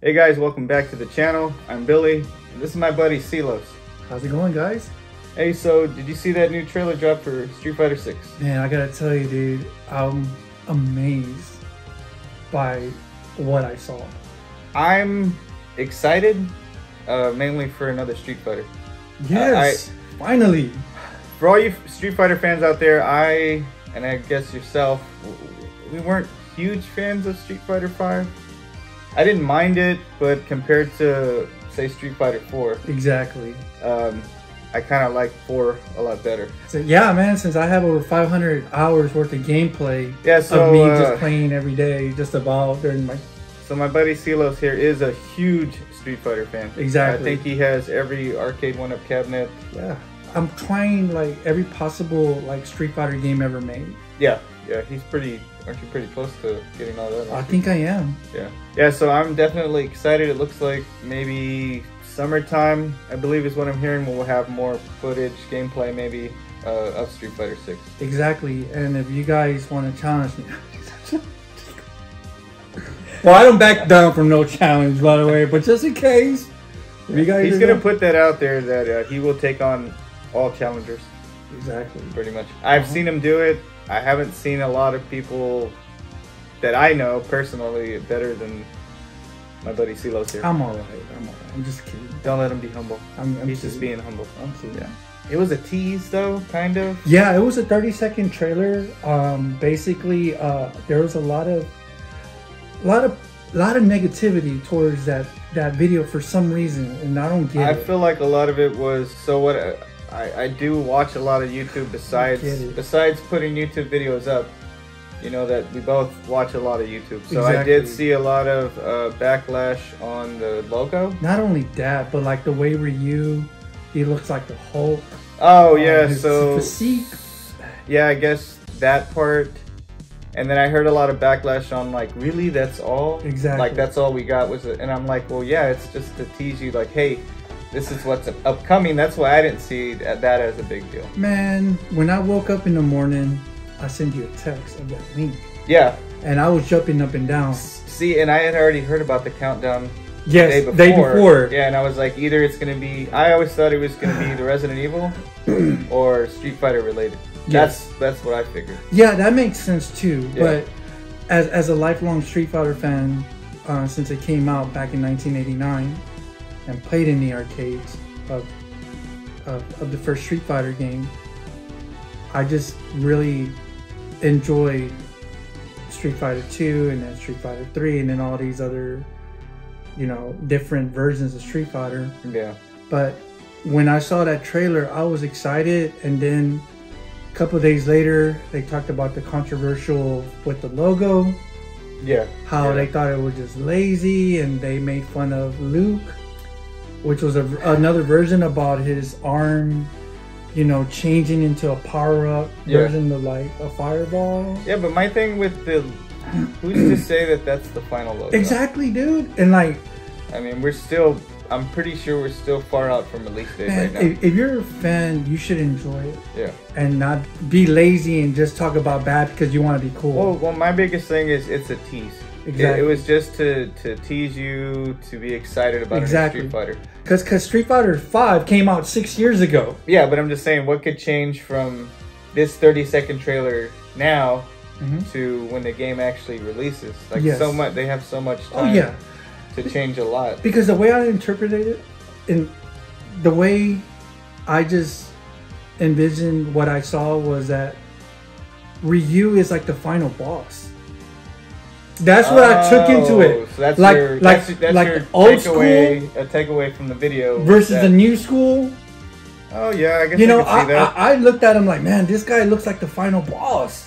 Hey guys, welcome back to the channel. I'm Billy, and this is my buddy Silos. How's it going, guys? Hey, so did you see that new trailer drop for Street Fighter 6? Man, I gotta tell you, dude, I'm amazed by what I saw. I'm excited, mainly for another Street Fighter. Yes, finally. For all you Street Fighter fans out there, and I guess yourself, we weren't huge fans of Street Fighter 5. I didn't mind it, but compared to, say, Street Fighter 4, Exactly. I kind of like 4 a lot better. So yeah, man, since I have over 500 hours worth of gameplay of me just playing every day, just about during my... So my buddy Silos here is a huge Street Fighter fan. Exactly. I think he has every arcade one-up cabinet. Yeah. I'm trying like every possible like Street Fighter game ever made. Yeah, he's pretty... Aren't you pretty close to getting all that? I think I am. Yeah, so I'm definitely excited. It looks like maybe summertime, I believe is what I'm hearing. We'll have more footage, gameplay maybe, of Street Fighter 6. Exactly, and if you guys want to challenge me... Well, I don't back down from no challenge, by the way, but just in case. If you guys He's going to put that out there that he will take on all challengers. Exactly. Pretty much. I've seen him do it. I haven't seen a lot of people that I know personally better than my buddy Silos here. I'm alright. I'm just kidding. Don't let him be humble. He's just being humble. I'm kidding. Yeah. It was a tease though, kind of. Yeah, it was a 30-second trailer. Basically, there was a lot of negativity towards that video for some reason, and I don't get it. I feel like a lot of it was I do watch a lot of YouTube besides putting YouTube videos up. You know that we both watch a lot of YouTube. So exactly. I did see a lot of backlash on the logo. Not only that, but like the way Ryu, he looks like the Hulk. Oh yeah, his physique. Yeah, I guess that part. And then I heard a lot of backlash on like, really, that's all? Exactly. Like that's all we got was it? And I'm like, well, yeah, it's just to tease you, like, hey, this is what's upcoming. That's why I didn't see that as a big deal. Man, when I woke up in the morning, I sent you a text of that link. Yeah. And I was jumping up and down. See, and I had already heard about the countdown. Yes, the day before. Yeah, and I was like, either it's going to be... I always thought it was going to be the Resident Evil or Street Fighter related. Yes. That's what I figured. Yeah, that makes sense too. Yeah. But as a lifelong Street Fighter fan, since it came out back in 1989, and played in the arcades of the first Street Fighter game, I just really enjoyed Street Fighter 2 and then Street Fighter 3 and then all these other, different versions of Street Fighter. Yeah. But when I saw that trailer, I was excited, and then a couple of days later, they talked about the controversial with the logo. Yeah. How they thought it was just lazy, and they made fun of Luke, which was another version about his arm, changing into a power-up version of like a fireball. Yeah, but my thing with who's to say that that's the final logo? Exactly, dude. And like, I mean, I'm pretty sure we're still far out from release date right now. If you're a fan, you should enjoy it. Yeah. And not be lazy and just talk about bad because you want to be cool. Well, my biggest thing is it's a tease. Exactly. It was just to tease you to be excited about Street Fighter. Because Street Fighter 5 came out 6 years ago. Yeah, but I'm just saying, what could change from this 30-second trailer now to when the game actually releases? Like so much, they have so much time to change a lot. Because the way I interpreted it, and the way I just envisioned what I saw was that Ryu is like the final boss. That's what I took into it. So that's like your old school, a takeaway from the video versus the new school. Oh yeah, I guess I can see that. I looked at him like, man, this guy looks like the final boss.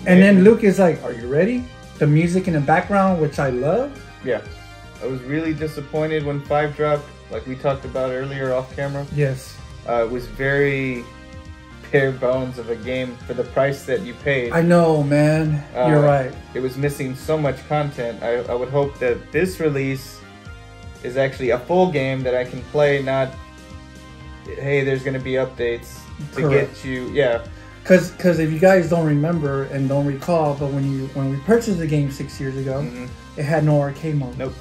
And then Luke is like, are you ready? The music in the background, which I love. Yeah, I was really disappointed when 5 dropped, like we talked about earlier off camera. Yes. It was very bare bones of a game for the price that you paid. I know, man. You're right. It was missing so much content. I would hope that this release is actually a full game that I can play, not, hey, there's going to be updates to get you, Because if you guys don't remember and don't recall, but when we purchased the game 6 years ago, it had no arcade mode. Nope.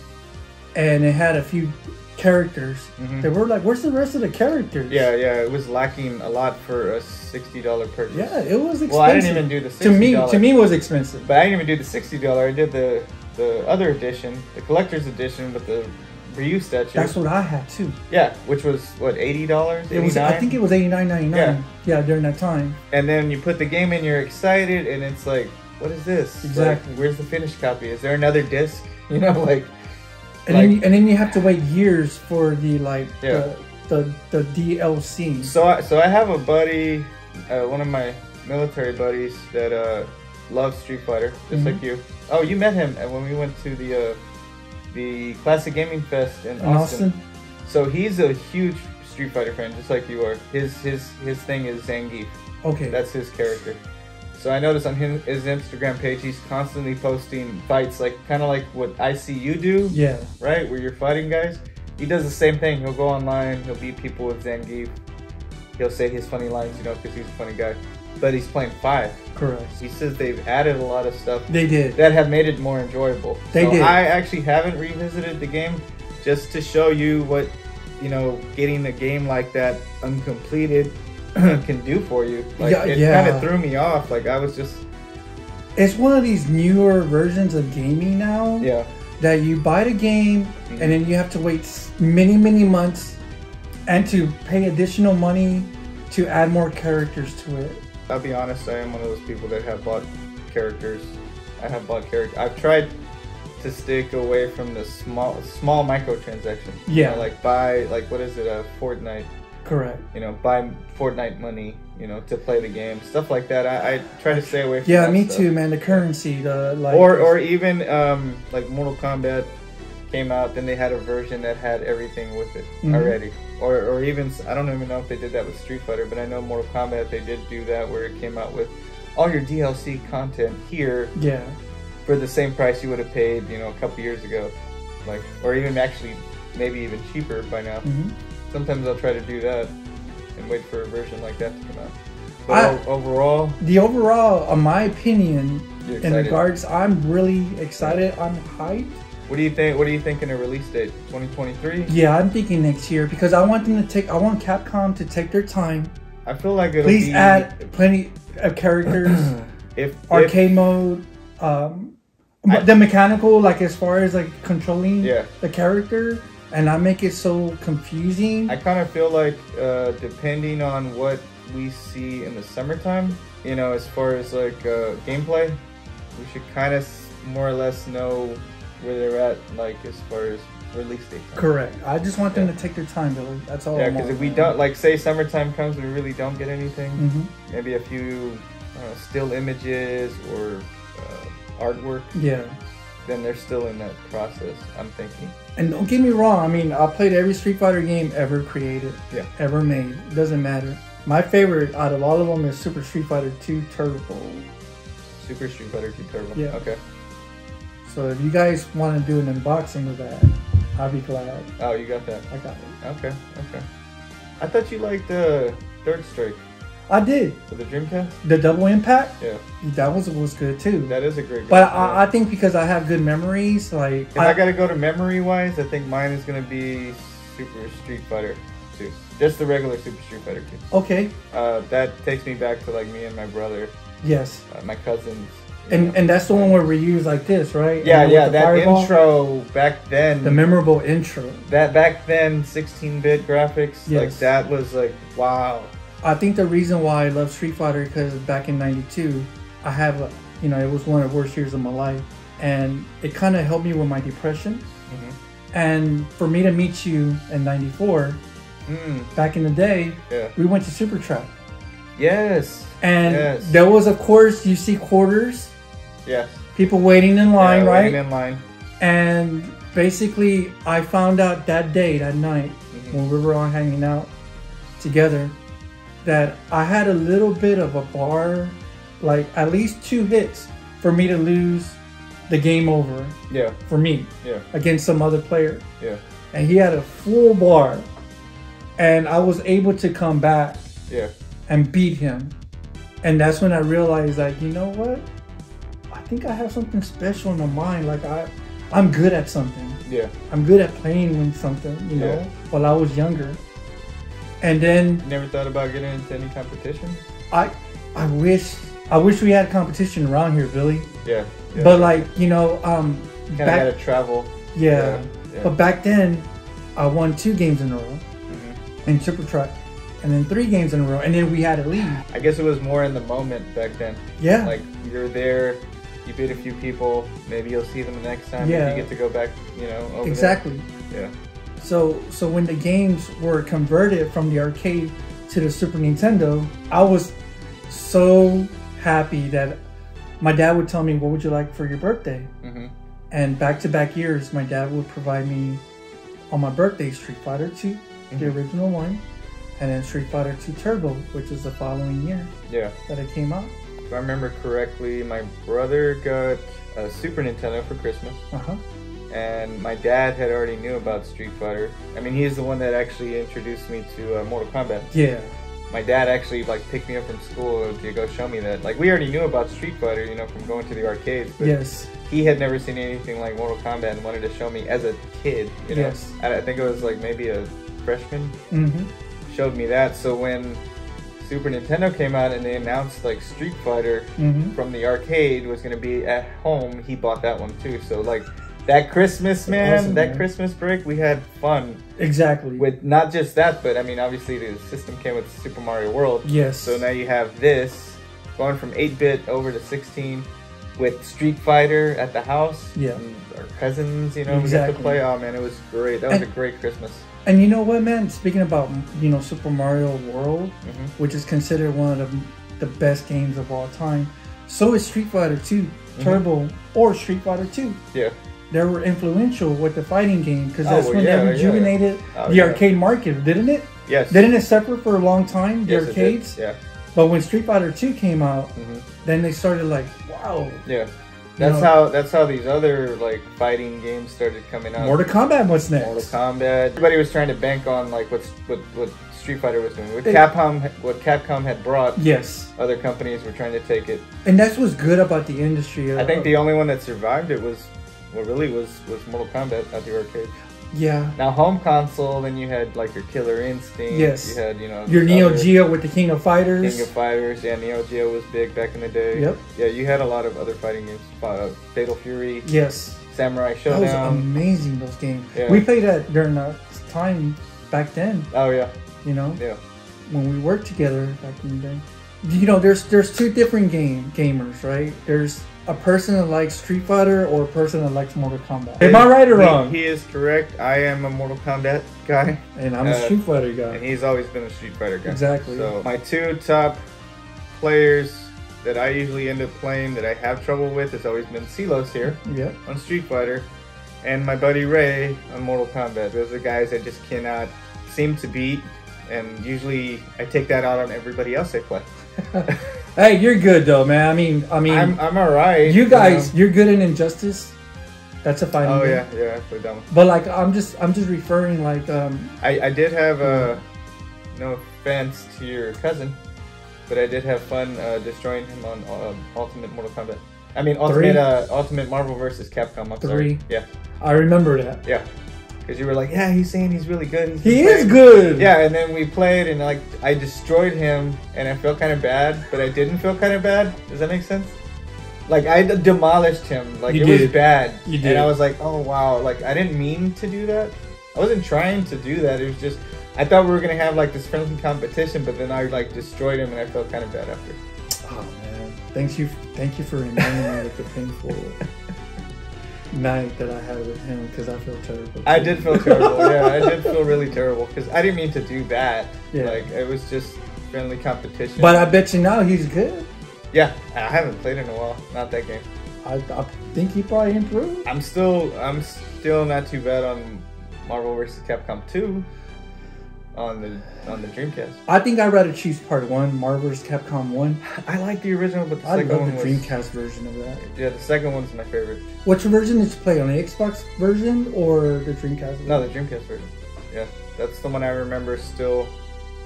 and it had a few characters. They were like, where's the rest of the characters? Yeah, it was lacking a lot for a $60 purchase. Yeah, it was expensive. Well, I didn't even do the $60. To me it was expensive. But I didn't even do the $60. I did the other edition, the collector's edition with the Ryu statue. That's what I had too. Yeah, which was what, $80? It was. I think it was $89.99. Yeah, during that time. And then you put the game in, you're excited, and it's like, what is this? Exactly. Like, where's the finished copy? Is there another disc? You know, like. And then you have to wait years for the the DLC. So I have a buddy, one of my military buddies that loves Street Fighter, just like you. Oh, you met him when we went to the Classic Gaming Fest in Austin. So he's a huge Street Fighter fan, just like you are. His thing is Zangief. Okay. That's his character. So I noticed on his Instagram page, he's constantly posting fights, like kind of like what I see you do. Yeah. Right, where you're fighting guys. He does the same thing. He'll go online. He'll beat people with Zangief. He'll say his funny lines, you know, because he's a funny guy. But he's playing 5. Correct. He says they've added a lot of stuff. They did. That have made it more enjoyable. They did. I actually haven't revisited the game just to show you what, you know, getting a game like that uncompleted can do for you. Like, it kind of threw me off. Like, I was just... It's one of these newer versions of gaming now. Yeah. That you buy the game and then you have to wait many, many months and to pay additional money to add more characters to it. I'll be honest, I am one of those people that have bought characters. I have bought characters. I've tried to stick away from the small microtransactions. Yeah. You know, like buy, like, what is it, Fortnite. Correct. You know, buy Fortnite money, you know, to play the game. Stuff like that. I try to stay away from that. Yeah, me too, man. The currency, like... Or even, like Mortal Kombat came out, then they had a version that had everything with it already. Or even, I don't even know if they did that with Street Fighter, but I know Mortal Kombat, they did do that where it came out with all your DLC content here. Yeah. For the same price you would have paid, you know, a couple years ago. Like, or even actually, maybe even cheaper by now. Sometimes I'll try to do that and wait for a version like that to come out. But overall... in my opinion, in regards, I'm really excited. I'm hyped. What do you think? What are you thinking of release date? 2023? Yeah, I'm thinking next year because I want Capcom to take their time. I feel like it'll Please add plenty of characters. Arcade mode, the mechanical, like as far as like controlling the character, and not make it so confusing. I kind of feel like depending on what we see in the summertime, you know, as far as like gameplay, we should kind of more or less know where they're at, like as far as release date. Correct. I just want them to take their time, Billy. That's all. Yeah, because if we don't, like, say summertime comes, we really don't get anything. Maybe a few still images or artwork. Yeah. Then they're still in that process, I'm thinking. And don't get me wrong. I mean, I played every Street Fighter game ever created. Yeah. Ever made. It doesn't matter. My favorite out of all of them is Super Street Fighter 2 Turbo. Super Street Fighter 2 Turbo. Yeah. Okay. So if you guys want to do an unboxing of that, I'll be glad. Oh, you got that? I got it. Okay. I thought you liked the Third Strike. I did. For the Dreamcast? The Double Impact? Yeah. That was good too. That is a great game. But I think because I have good memories, like... If I gotta go to memory-wise, I think mine is gonna be Super Street Fighter 2. Just the regular Super Street Fighter 2. Okay. That takes me back to like me and my brother. Yes. My cousins. And that's the one where we use like this, right? Yeah, that fireball. Intro back then. The memorable intro. That back then, 16-bit graphics. Yes. Like that was like, wow. I think the reason why I love Street Fighter because back in '92, I have, it was one of the worst years of my life, and it kind of helped me with my depression. And for me to meet you in '94, back in the day, we went to Super Trap. Yes. And there was, of course, you see quarters. Yes. People waiting in line, right? Waiting in line. And basically, I found out that day, that night, when we were all hanging out together, that I had a little bit of a bar, like at least 2 hits for me to lose the game over. Yeah. For me. Yeah. Against some other player. Yeah. And he had a full bar. And I was able to come back. Yeah. And beat him. And that's when I realized that, you know what? I think I have something special in my mind. Like I I'm good at something. Yeah. I'm good at playing with something, you know, while I was younger. And then... You never thought about getting into any competition? I wish we had competition around here, Billy. Yeah. But like, you know, kind of had to travel. Yeah. But back then, I won 2 games in a row in Super Truck, and then 3 games in a row, and then we had a lead. I guess it was more in the moment back then. Yeah. Like you're there, you beat a few people, maybe you'll see them the next time. Yeah. Maybe you get to go back, you know, over Exactly. there. Yeah. So when the games were converted from the arcade to the Super Nintendo, I was so happy that my dad would tell me, "What would you like for your birthday?" And back-to-back years, my dad would provide me on my birthday Street Fighter 2, the original one, and then Street Fighter 2 Turbo, which is the following year that it came out. If I remember correctly, my brother got a Super Nintendo for Christmas. And my dad had already knew about Street Fighter. I mean, he's the one that actually introduced me to Mortal Kombat. Yeah. My dad actually like picked me up from school to go show me that. Like we already knew about Street Fighter, you know, from going to the arcades. But he had never seen anything like Mortal Kombat and wanted to show me as a kid. You know? I think it was like maybe a freshman. Showed me that. So when Super Nintendo came out and they announced like Street Fighter from the arcade was going to be at home, he bought that one too. So like. That Christmas, that Christmas break, we had fun. Exactly. With not just that, but I mean, obviously the system came with Super Mario World. Yes. So now you have this, going from 8-bit over to 16, with Street Fighter at the house. Yeah. And our cousins, you know, we got to play. Oh man, it was great. That was a great Christmas. And you know what, man? Speaking about, you know, Super Mario World, which is considered one of the best games of all time, so is Street Fighter 2 Turbo or Street Fighter 2. Yeah. They were influential with the fighting game because that's when they rejuvenated the arcade market, didn't it? Yes. Didn't it suffer for a long time, the arcades? Yeah. But when Street Fighter 2 came out, then they started like, wow. Yeah. That's how these other like fighting games started coming out. Mortal Kombat was next. Mortal Kombat. Everybody was trying to bank on like what Street Fighter was doing. What Capcom had brought. Yes. Other companies were trying to take it. And that's what's good about the industry. I think the only one that survived it was Mortal Kombat at the arcade. Yeah. Now home console, then you had like your Killer Instinct. Yes. You had, you know, your Neo Geo with the King of Fighters. King of Fighters. Yeah, Neo Geo was big back in the day. Yep. Yeah, you had a lot of other fighting games. Fatal Fury. Yes. Samurai Showdown. That was amazing, those games. Yeah. We played that during our time back then. Oh yeah. You know? Yeah. When we worked together back in the day. You know, there's 2 different gamers, right? There's a person that likes Street Fighter or a person that likes Mortal Kombat. Am I right or wrong? He is correct. I am a Mortal Kombat guy. And I'm a Street Fighter guy. And he's always been a Street Fighter guy. Exactly. So my 2 top players that I usually end up playing that I have trouble with has always been Silos here on Street Fighter, and my buddy Ray on Mortal Kombat. Those are guys I just cannot seem to beat, and usually I take that out on everybody else I play. Hey, you're good though, man. I mean, I'm alright. You guys, you're good in Injustice. That's a fighting game. yeah, I played that one. But like, I'm just referring like. I did have no offense to your cousin, but I did have fun destroying him on Ultimate Mortal Kombat. I mean, Ultimate Marvel vs. Capcom. I'm 3. sorry. Yeah. I remember that. Yeah. Because you were like, yeah, he's saying he's really good. He is good. Yeah, and then we played, and like I destroyed him, and I felt kind of bad, but I didn't feel kind of bad. Does that make sense? Like I demolished him. Like it was bad. You did. And I was like, oh wow. Like I didn't mean to do that. I wasn't trying to do that. It was just I thought we were gonna have like this friendly competition, but then I like destroyed him, and I felt kind of bad after. Oh man, thank you for reminding me of the painful night that I had with him, because I feel terrible. I did feel terrible. Yeah, I did feel really terrible because I didn't mean to do that. Yeah. Like it was just friendly competition. But I bet you now he's good. Yeah, I haven't played in a while. Not that game. I think he probably improved. I'm still not too bad on Marvel vs. Capcom 2 on the Dreamcast. I think I'd rather choose Part 1, Marvel vs. Capcom 1. I like the original, but the I second love one the Dreamcast version of that. Yeah, the second one's my favorite. Which version did you play, on the Xbox version or the Dreamcast version? No, the Dreamcast version. Yeah, that's the one I remember still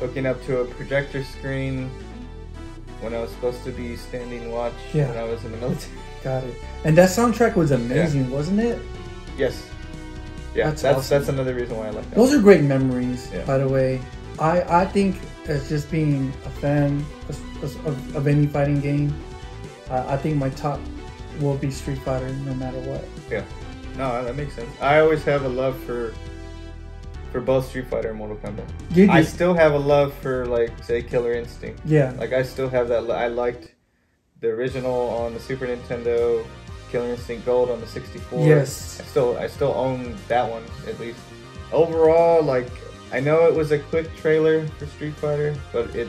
hooking up to a projector screen when I was supposed to be standing watch when I was in the military. Got it. And that soundtrack was amazing, wasn't it? Yes. Yeah, that's awesome. That's another reason why I like that. Those are great memories, by the way. I think as just being a fan of any fighting game, I think my top will be Street Fighter no matter what. Yeah. No, that makes sense. I always have a love for both Street Fighter and Mortal Kombat. I still have a love for, like, say, Killer Instinct. Yeah. Like, I still have that. I liked the original on the Super Nintendo, Killer Instinct Gold on the 64. Yes. I still own that one, at least. Overall, like, I know it was a quick trailer for Street Fighter, but it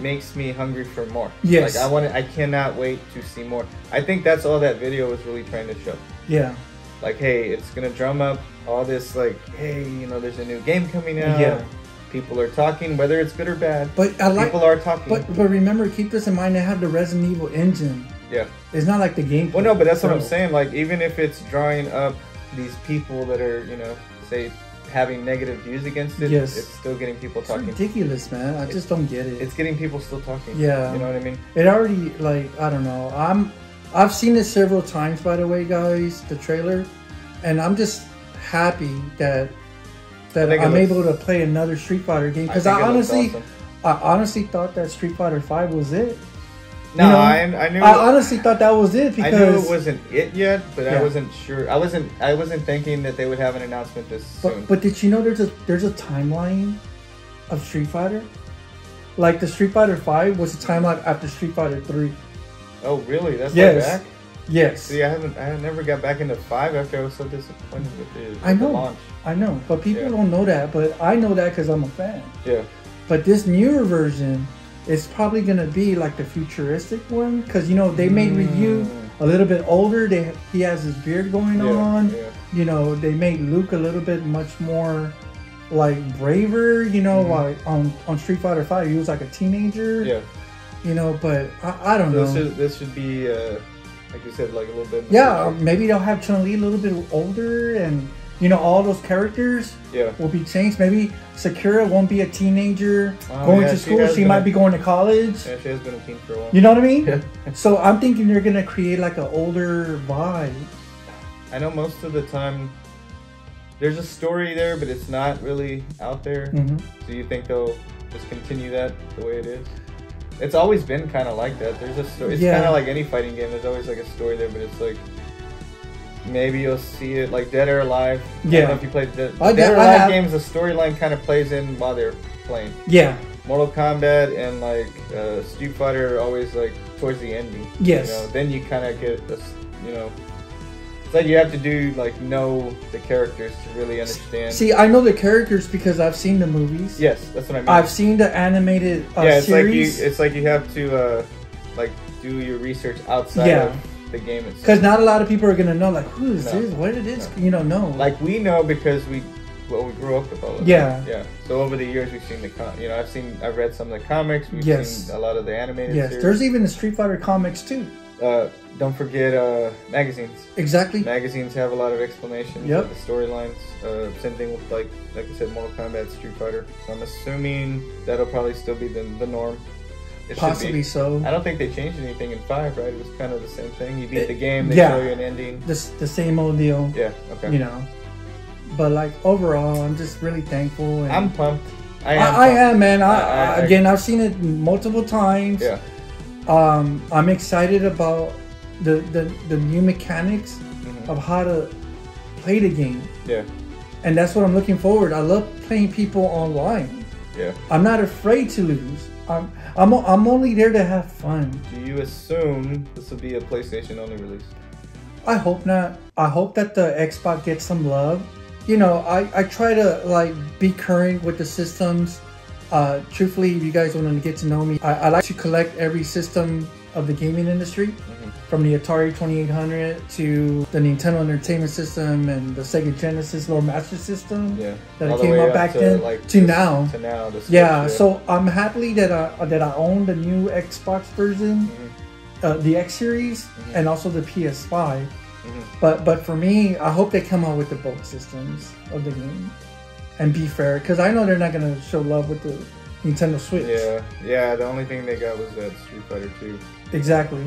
makes me hungry for more. Yes. Like, I cannot wait to see more. I think that's all that video was really trying to show. Yeah. Like, hey, it's gonna drum up all this, like, hey, you know, there's a new game coming out. Yeah. People are talking, whether it's good or bad. But people are talking. But remember, keep this in mind. They have the Resident Evil engine. Yeah. It's not like the game. Well, no, but that's what I'm saying. Like, even if it's drawing up these people that are, you know, say, having negative views against it, it's still getting people talking. It's ridiculous, man. I just don't get it. It's getting people still talking. Yeah. You know what I mean? It already, like, I don't know. I've seen it several times, by the way, guys, the trailer, and I'm just happy that I'm able to play another Street Fighter game, because I honestly thought that Street Fighter 5 was it. No, you know, I honestly thought that was it, because I knew it wasn't it yet, but I wasn't sure. I wasn't thinking that they would have an announcement this soon. But did you know there's a timeline of Street Fighter? Like, the Street Fighter 5 was a timeline after Street Fighter 3. Oh, really? That's back? Yes. See, I never got back into 5 after I was so disappointed with the launch. I know, but people don't know that. But I know that because I'm a fan. Yeah. But this newer version is probably gonna be like the futuristic one, because, you know, they made Ryu a little bit older. He has his beard going on. Yeah. You know, they made Luke a little bit much more like braver. You know, like on Street Fighter 5, he was like a teenager. Yeah. You know, but I don't know. This should be like you said, like a little bit. Maybe they'll have Chun-Li a little bit older, and, you know, all those characters will be changed. Maybe Sakura won't be a teenager going to school. She might be going to college. Yeah, she has been a teen for a while. You know what I mean? So I'm thinking they're going to create like an older vibe. I know most of the time there's a story there, but it's not really out there. So you think they'll just continue that the way it is? It's always been kind of like that. There's a story. It's kind of like any fighting game. There's always like a story there, but it's like, maybe you'll see it like Dead or Alive. I don't know if you played Dead or Alive games. The storyline kind of plays in while they're playing. Yeah. Mortal Kombat and like Street Fighter are always like towards the ending. Yes. You know, then you kind of get this. You know, it's like you have to know the characters to really understand. See, I know the characters because I've seen the movies. Yes, that's what I mean. I've seen the animated series. It's like you have to like do your research outside of the game itself. Because not a lot of people are gonna know, like, who is this? What it is? You know. Like, we know because we grew up with all of it. Yeah. So over the years we've seen I've read some of the comics. We've seen a lot of the animated series. There's even the Street Fighter comics too. Don't forget magazines. Exactly. Magazines have a lot of explanations of the storylines. Same thing with like I said, Mortal Kombat, Street Fighter. So I'm assuming that'll probably still be the norm. Possibly so. I don't think they changed anything in 5, right? It was kind of the same thing. You beat the game, they show you an ending. The same old deal. Yeah, okay. You know. But like overall, I'm just really thankful. And I'm pumped. I am, man. Again, I've seen it multiple times. Yeah. I'm excited about the new mechanics of how to play the game. Yeah. And that's what I'm looking forward. I love playing people online. Yeah. I'm not afraid to lose. I'm only there to have fun. Do you assume this will be a PlayStation only release? I hope not. I hope that the Xbox gets some love. You know, I try to like be current with the systems. Truthfully, if you guys want to get to know me, I like to collect every system of the gaming industry, from the Atari 2800 to the Nintendo Entertainment System and the Sega Genesis Lord Master System that came out back then to now. Yeah, so I'm happy that I own the new Xbox version, the X Series, and also the PS5. But for me, I hope they come out with the both systems of the game and be fair, because I know they're not going to show love with the Nintendo Switch. Yeah, the only thing they got was that Street Fighter 2. Exactly.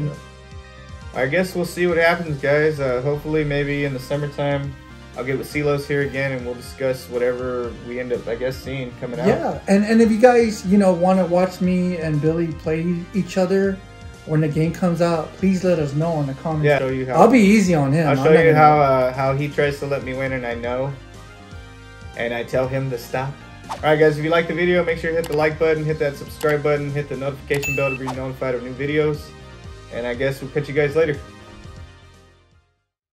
I guess we'll see what happens, guys. Hopefully, maybe in the summertime, I'll get with Silos here again, and we'll discuss whatever we end up, I guess, seeing coming out. Yeah, and if you guys, you know, want to watch me and Billy play each other when the game comes out, please let us know in the comments. Yeah, show you how, I'll be easy on him. I'll show you how he tries to let me win, and I know, and I tell him to stop. All right, guys, if you like the video, make sure you hit the like button, hit that subscribe button, hit the notification bell to be notified of new videos. And I guess we'll catch you guys later.